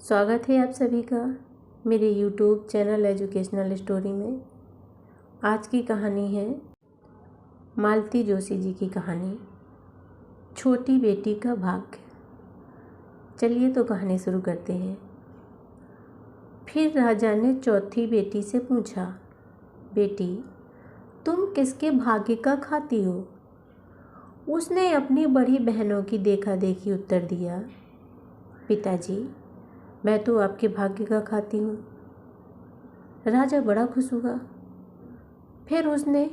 स्वागत है आप सभी का मेरे YouTube चैनल एजुकेशनल स्टोरी में। आज की कहानी है मालती जोशी जी की कहानी, छोटी बेटी का भाग्य। चलिए तो कहानी शुरू करते हैं। फिर राजा ने चौथी बेटी से पूछा, बेटी तुम किसके भाग्य का खाती हो? उसने अपनी बड़ी बहनों की देखा देखी उत्तर दिया, पिताजी मैं तो आपके भाग्य का खाती हूँ। राजा बड़ा खुश हुआ। फिर उसने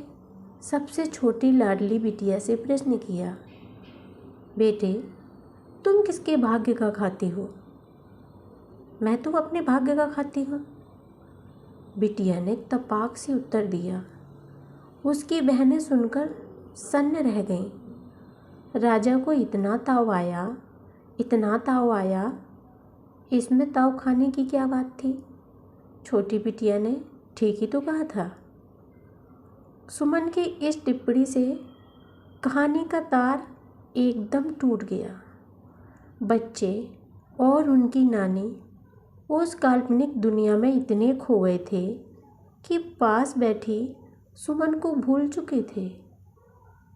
सबसे छोटी लाडली बिटिया से प्रश्न किया, बेटे तुम किसके भाग्य का खाती हो? मैं तो अपने भाग्य का खाती हूँ, बिटिया ने तपाक से उत्तर दिया। उसकी बहनें सुनकर सन्न रह गईं। राजा को इतना ताव आया, इसमें ताव खाने की क्या बात थी? छोटी बिटिया ने ठीक ही तो कहा था। सुमन की इस टिप्पणी से कहानी का तार एकदम टूट गया। बच्चे और उनकी नानी उस काल्पनिक दुनिया में इतने खो गए थे कि पास बैठी सुमन को भूल चुके थे।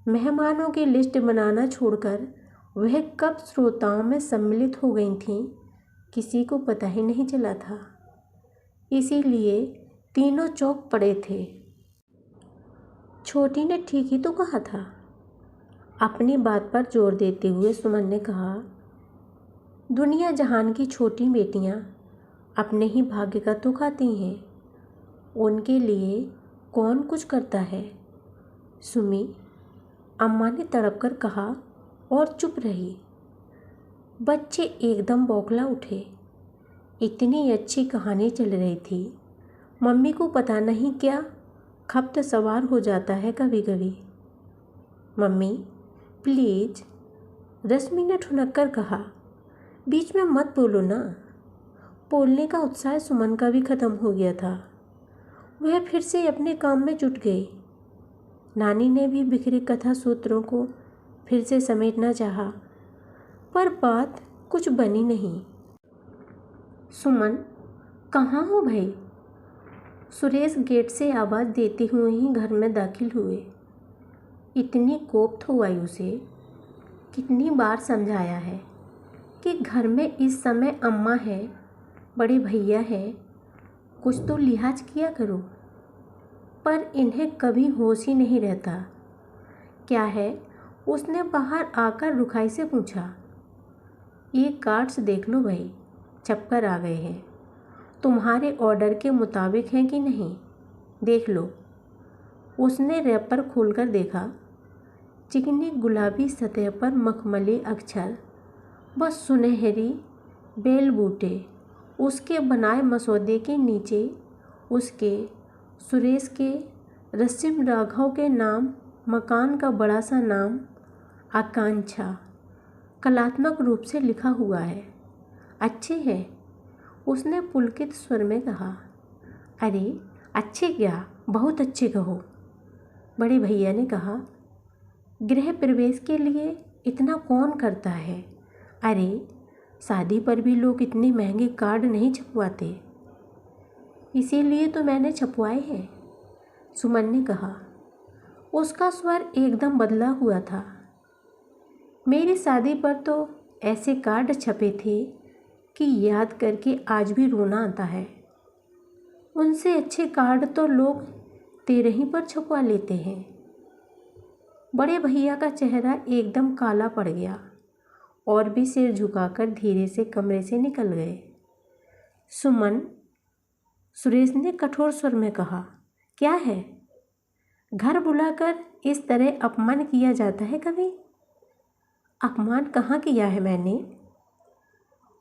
मेहमानों की लिस्ट बनाना छोड़कर वह कब श्रोताओं में सम्मिलित हो गई थीं, किसी को पता ही नहीं चला था। इसीलिए तीनों चौंक पड़े थे। छोटी ने ठीक ही तो कहा था। अपनी बात पर जोर देते हुए सुमन ने कहा, दुनिया जहान की छोटी बेटियां अपने ही भाग्य का तो खाती हैं, उनके लिए कौन कुछ करता है? सुमी, अम्मा ने तड़प कर कहा और चुप रही। बच्चे एकदम बौखला उठे। इतनी अच्छी कहानी चल रही थी, मम्मी को पता नहीं क्या खप्त सवार हो जाता है कभी कभी। मम्मी प्लीज़, रश्मि ने ठुनक कर कहा, बीच में मत बोलो ना। बोलने का उत्साह सुमन का भी ख़त्म हो गया था। वह फिर से अपने काम में जुट गई। नानी ने भी बिखरे कथा सूत्रों को फिर से समेटना चाहा, पर बात कुछ बनी नहीं। सुमन कहाँ हो भाई? सुरेश गेट से आवाज़ देते हुए ही घर में दाखिल हुए। इतनी कोफ्त हो आई उसे। कितनी बार समझाया है कि घर में इस समय अम्मा है, बड़े भैया है, कुछ तो लिहाज किया करो, पर इन्हें कभी होश ही नहीं रहता। क्या है? उसने बाहर आकर रुखाई से पूछा, ये कार्ड्स देख लो भाई, छपकर आ गए हैं, तुम्हारे ऑर्डर के मुताबिक हैं कि नहीं, देख लो। उसने रैपर खोलकर देखा। चिकनी गुलाबी सतह पर मखमली अक्षर, बस सुनहरी बेल बूटे। उसके बनाए मसौदे के नीचे उसके, सुरेश के, रसीम राघव के नाम, मकान का बड़ा सा नाम आकांक्षा कलात्मक रूप से लिखा हुआ है। अच्छे हैं? उसने पुलकित स्वर में कहा। अरे अच्छे क्या, बहुत अच्छे कहो, बड़े भैया ने कहा। गृह प्रवेश के लिए इतना कौन करता है? अरे शादी पर भी लोग इतने महंगे कार्ड नहीं छपवाते, इसीलिए तो मैंने छपवाए हैं, सुमन ने कहा। उसका स्वर एकदम बदला हुआ था। मेरी शादी पर तो ऐसे कार्ड छपे थे कि याद करके आज भी रोना आता है। उनसे अच्छे कार्ड तो लोग तेरे ही पर छपवा लेते हैं। बड़े भैया का चेहरा एकदम काला पड़ गया और भी सिर झुकाकर धीरे से कमरे से निकल गए। सुमन, सुरेश ने कठोर स्वर में कहा, क्या है? घर बुलाकर इस तरह अपमान किया जाता है कभी? अपमान कहाँ किया है मैंने?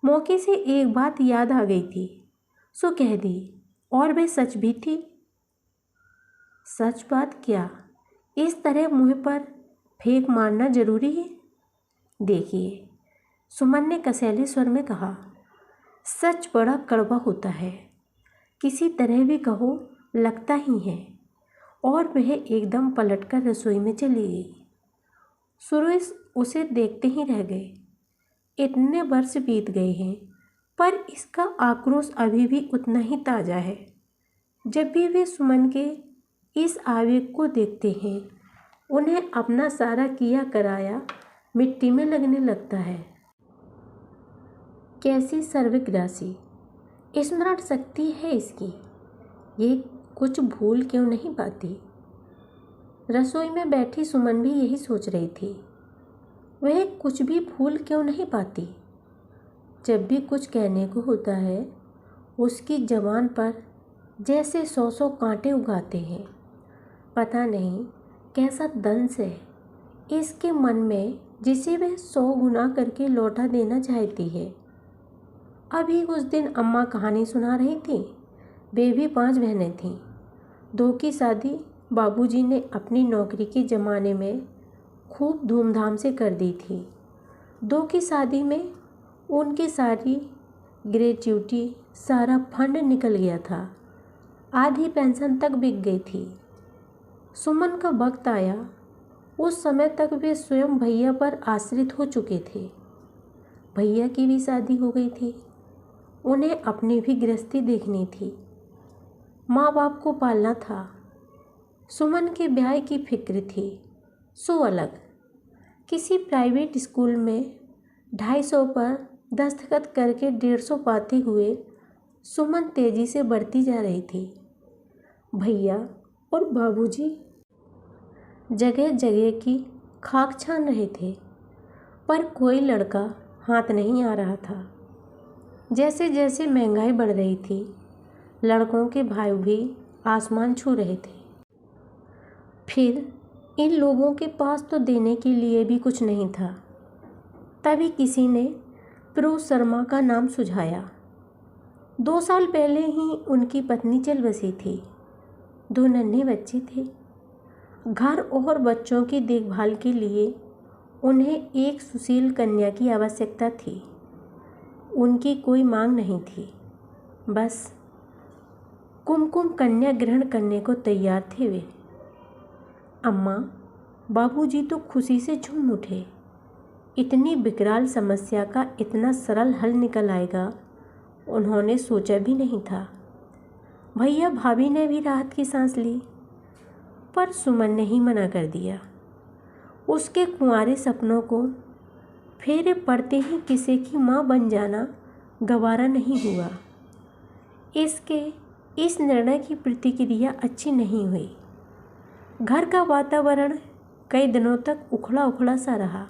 मौके से एक बात याद आ गई थी, सो कह दी, और वह सच भी थी। सच बात क्या? इस तरह मुँह पर फेंक मारना जरूरी है? देखिए, सुमन ने कसैले स्वर में कहा, सच बड़ा कड़वा होता है, किसी तरह भी कहो लगता ही है। और वह एकदम पलटकर रसोई में चली गई। सुरेश उसे देखते ही रह गए। इतने वर्ष बीत गए हैं, पर इसका आक्रोश अभी भी उतना ही ताज़ा है। जब भी वे सुमन के इस आवेग को देखते हैं, उन्हें अपना सारा किया कराया मिट्टी में लगने लगता है। कैसी सर्वग्रासी स्मरण शक्ति है इसकी, ये कुछ भूल क्यों नहीं पाती। रसोई में बैठी सुमन भी यही सोच रही थी, वह कुछ भी भूल क्यों नहीं पाती। जब भी कुछ कहने को होता है, उसकी ज़बान पर जैसे 100 कांटे उगाते हैं। पता नहीं कैसा दंश है इसके मन में, जिसे वह 100 गुना करके लौटा देना चाहती है। अभी उस दिन अम्मा कहानी सुना रही थी। वे भी 5 बहनें थीं। 2 की शादी बाबूजी ने अपनी नौकरी के ज़माने में खूब धूमधाम से कर दी थी। 2 की शादी में उनकी सारी ग्रेच्युटी, सारा फंड निकल गया था। आधी पेंशन तक बिक गई थी। सुमन का वक्त आया, उस समय तक वे स्वयं भैया पर आश्रित हो चुके थे। भैया की भी शादी हो गई थी, उन्हें अपनी भी गृहस्थी देखनी थी, माँ बाप को पालना था। सुमन के ब्याह की फिक्र थी सो अलग। किसी प्राइवेट स्कूल में 250 पर दस्तखत करके 150 पाते हुए सुमन तेजी से बढ़ती जा रही थी। भैया और बाबूजी जगह जगह की खाक छान रहे थे, पर कोई लड़का हाथ नहीं आ रहा था। जैसे जैसे महंगाई बढ़ रही थी, लड़कों के भाई भी आसमान छू रहे थे। फिर इन लोगों के पास तो देने के लिए भी कुछ नहीं था। तभी किसी ने प्रो शर्मा का नाम सुझाया। 2 साल पहले ही उनकी पत्नी चल बसी थी। 2 नन्हे बच्चे थे। घर और बच्चों की देखभाल के लिए उन्हें एक सुशील कन्या की आवश्यकता थी। उनकी कोई मांग नहीं थी, बस कुमकुम कन्या ग्रहण करने को तैयार थे वे। अम्मा बाबूजी तो खुशी से झूम उठे। इतनी विकराल समस्या का इतना सरल हल निकल आएगा, उन्होंने सोचा भी नहीं था। भैया भाभी ने भी राहत की सांस ली, पर सुमन ने ही मना कर दिया। उसके कुंवारे सपनों को फेरे पड़ते ही किसी की माँ बन जाना गवारा नहीं हुआ। इसके इस निर्णय की प्रतिक्रिया अच्छी नहीं हुई। घर का वातावरण कई दिनों तक उखड़ा उखड़ा सा रहा।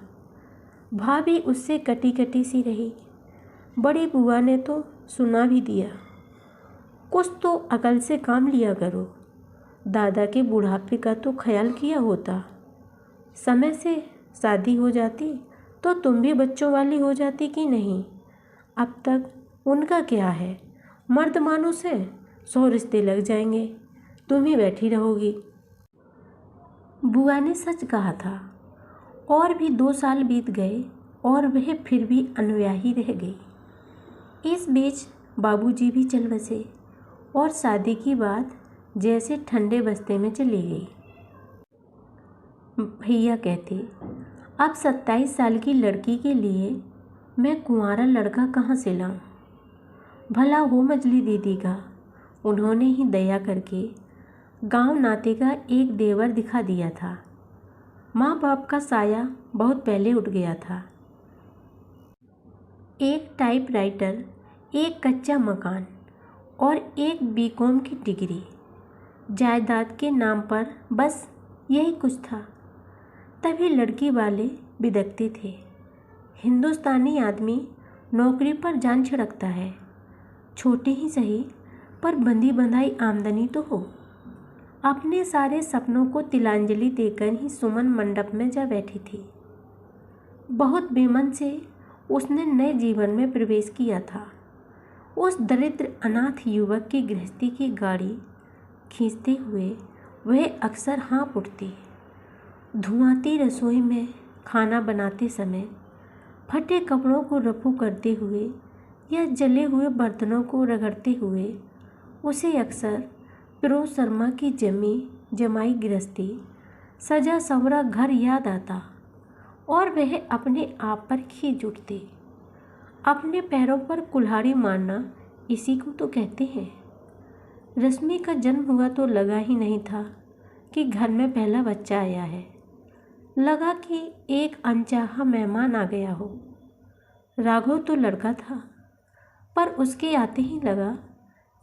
भाभी उससे कटी कटी सी रही। बड़ी बुआ ने तो सुना भी दिया, कुछ तो अकल से काम लिया करो। दादा के बुढ़ापे का तो ख्याल किया होता। समय से शादी हो जाती तो तुम भी बच्चों वाली हो जाती कि नहीं। अब तक उनका क्या है, मर्द मानुस है, 100 रिश्ते लग जाएंगे, तुम ही बैठी रहोगी। बुआ ने सच कहा था। और भी 2 साल बीत गए और वह फिर भी अनव्याही रह गई। इस बीच बाबूजी भी चल बसे और शादी की बात जैसे ठंडे बस्ते में चली गई। भैया कहते, अब 27 साल की लड़की के लिए मैं कुंवारा लड़का कहाँ से लाऊं? भला हो मजली दीदी का, उन्होंने ही दया करके गांव नाते का एक देवर दिखा दिया था। माँ बाप का साया बहुत पहले उठ गया था। एक टाइपराइटर, एक कच्चा मकान और एक बीकॉम की डिग्री, जायदाद के नाम पर बस यही कुछ था। तभी लड़की वाले बिदकते थे। हिंदुस्तानी आदमी नौकरी पर जान छिड़कता है, छोटी ही सही पर बंधी बंधाई आमदनी तो हो। अपने सारे सपनों को तिलांजलि देकर ही सुमन मंडप में जा बैठी थी। बहुत बेमन से उसने नए जीवन में प्रवेश किया था। उस दरिद्र अनाथ युवक की गृहस्थी की गाड़ी खींचते हुए वह अक्सर हाँफ उठती। धुआंती रसोई में खाना बनाते समय फटे कपड़ों को रफू करते हुए या जले हुए बर्तनों को रगड़ते हुए उसे अक्सर प्रो शर्मा की जमाई गृहस्थी, सजा संवरा घर याद आता और वह अपने आप पर खींच उठती। अपने पैरों पर कुल्हाड़ी मारना इसी को तो कहते हैं। रश्मि का जन्म हुआ तो लगा ही नहीं था कि घर में पहला बच्चा आया है। लगा कि एक अनचाहा मेहमान आ गया हो। राघव तो लड़का था, पर उसके आते ही लगा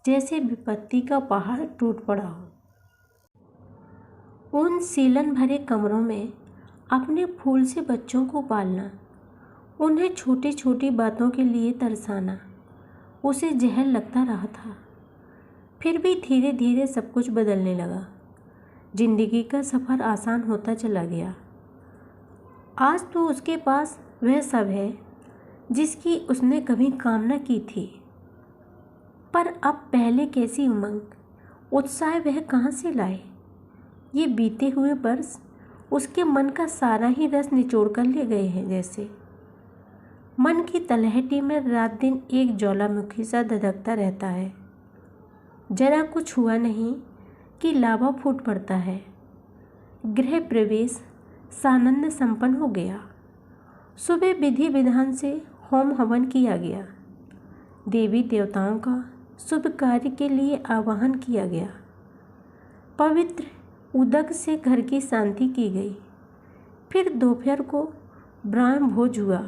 जैसे विपत्ति का पहाड़ टूट पड़ा हो। उन सीलन भरे कमरों में अपने फूल से बच्चों को पालना, उन्हें छोटी छोटी बातों के लिए तरसाना उसे जहर लगता रहा था। फिर भी धीरे धीरे सब कुछ बदलने लगा। जिंदगी का सफ़र आसान होता चला गया। आज तो उसके पास वह सब है जिसकी उसने कभी कामना की थी। पर अब पहले कैसी उमंग, उत्साह वह कहाँ से लाए। ये बीते हुए वर्ष उसके मन का सारा ही रस निचोड़ कर ले गए हैं। जैसे मन की तलहटी में रात दिन एक ज्वालामुखी सा धधकता रहता है। जरा कुछ हुआ नहीं कि लावा फूट पड़ता है। गृह प्रवेश सानंद संपन्न हो गया। सुबह विधि विधान से होम हवन किया गया। देवी देवताओं का शुभ कार्य के लिए आवाहन किया गया। पवित्र उदक से घर की शांति की गई। फिर दोपहर को ब्राह्म भोज हुआ।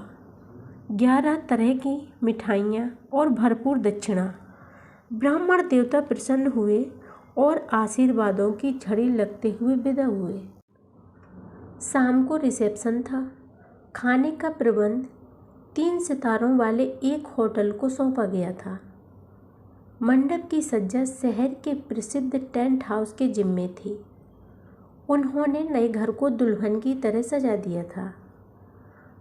11 तरह की मिठाइयाँ और भरपूर दक्षिणा। ब्राह्मण देवता प्रसन्न हुए और आशीर्वादों की झड़ी लगते हुए विदा हुए। शाम को रिसेप्शन था। खाने का प्रबंध 3 सितारों वाले एक होटल को सौंपा गया था। मंडप की सज्जा शहर के प्रसिद्ध टेंट हाउस के जिम्मे थी। उन्होंने नए घर को दुल्हन की तरह सजा दिया था।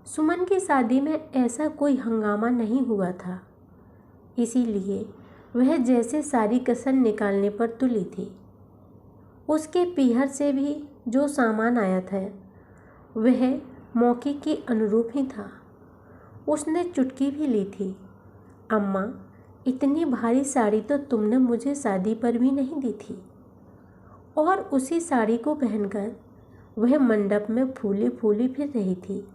सुमन की शादी में ऐसा कोई हंगामा नहीं हुआ था, इसीलिए वह जैसे सारी कसर निकालने पर तुली थी। उसके पीहर से भी जो सामान आया था वह मौके के अनुरूप ही था। उसने चुटकी भी ली थी। अम्मा, इतनी भारी साड़ी तो तुमने मुझे शादी पर भी नहीं दी थी। और उसी साड़ी को पहनकर वह मंडप में फूली फूली फिर रही थी।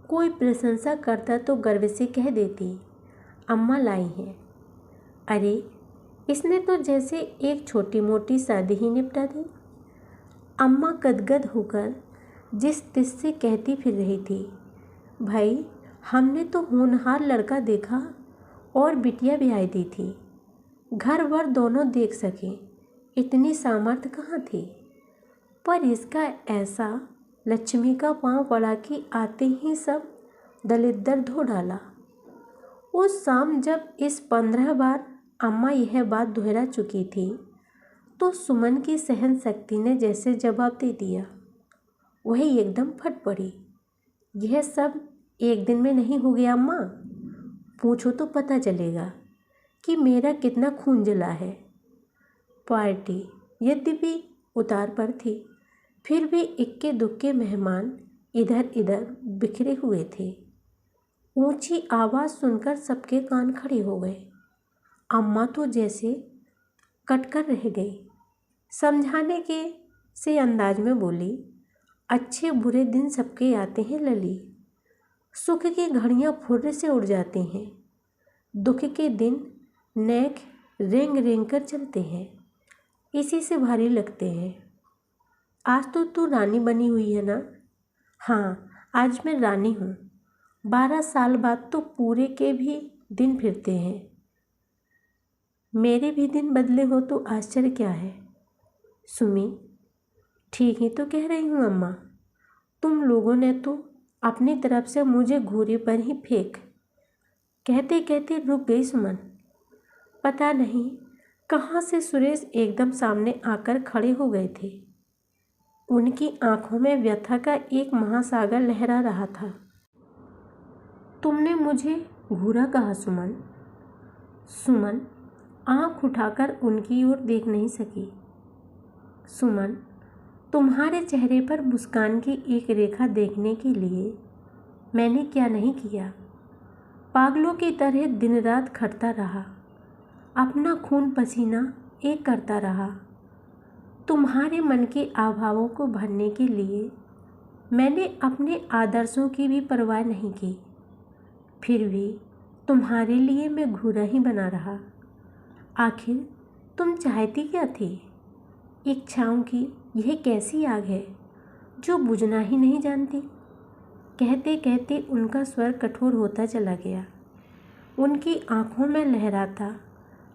कोई प्रशंसा करता तो गर्व से कह देती, अम्मा लाई हैं। अरे, इसने तो जैसे एक छोटी मोटी शादी ही निपटा दी। अम्मा गदगद होकर जिस तिस से कहती फिर रही थी, भाई हमने तो होनहार लड़का देखा और बिटिया ब्याह दी थी। घर वर दोनों देख सके, इतनी सामर्थ्य कहाँ थी। पर इसका ऐसा लक्ष्मी का पांव पड़ा कि आते ही सब दलिद्दर धो डाला। उस शाम जब इस 15 बार अम्मा यह बात दोहरा चुकी थी तो सुमन की सहन शक्ति ने जैसे जवाब दे दिया। वह एकदम फट पड़ी। यह सब एक दिन में नहीं हो गया अम्मा। पूछो तो पता चलेगा कि मेरा कितना खून जला है। पार्टी यद्यपि उतार पर थी, फिर भी इक्के दुक्के मेहमान इधर इधर बिखरे हुए थे। ऊंची आवाज़ सुनकर सबके कान खड़े हो गए। अम्मा तो जैसे कटकर रह गई। समझाने के से अंदाज में बोली, अच्छे बुरे दिन सबके आते हैं लली। सुख की घड़ियाँ फुर्र से उड़ जाती हैं। दुख के दिन नेक रेंग रेंग कर चलते हैं, इसी से भारी लगते हैं। आज तो तू रानी बनी हुई है ना? हाँ, आज मैं रानी हूँ। 12 साल बाद तो पूरे के भी दिन फिरते हैं। मेरे भी दिन बदले हो तो आश्चर्य क्या है। सुमी, ठीक ही तो कह रही हूँ अम्मा। तुम लोगों ने तो अपनी तरफ से मुझे घूरे पर ही फेंक। कहते कहते रुक गई सुमन। पता नहीं कहाँ से सुरेश एकदम सामने आकर खड़े हो गए थे। उनकी आंखों में व्यथा का एक महासागर लहरा रहा था। तुमने मुझे घूरा कहा सुमन? सुमन आंख उठाकर उनकी ओर देख नहीं सकी। सुमन, तुम्हारे चेहरे पर मुस्कान की एक रेखा देखने के लिए मैंने क्या नहीं किया। पागलों की तरह दिन रात खटता रहा, अपना खून पसीना एक करता रहा। तुम्हारे मन के अभावों को भरने के लिए मैंने अपने आदर्शों की भी परवाह नहीं की। फिर भी तुम्हारे लिए मैं घूरा ही बना रहा। आखिर तुम चाहती क्या थी? इच्छाओं की यह कैसी आग है जो बुझना ही नहीं जानती? कहते कहते उनका स्वर कठोर होता चला गया। उनकी आंखों में लहराता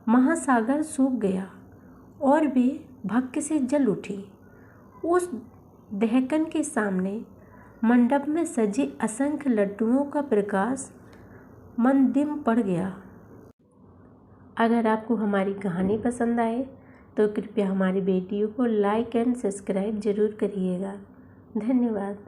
महासागर सूख गया और वे भक्ति से जल उठी। उस दहकन के सामने मंडप में सजे असंख्य लड्डुओं का प्रकाश मंदिम पड़ गया। अगर आपको हमारी कहानी पसंद आए तो कृपया हमारी बेटियों को लाइक एंड सब्सक्राइब जरूर करिएगा। धन्यवाद।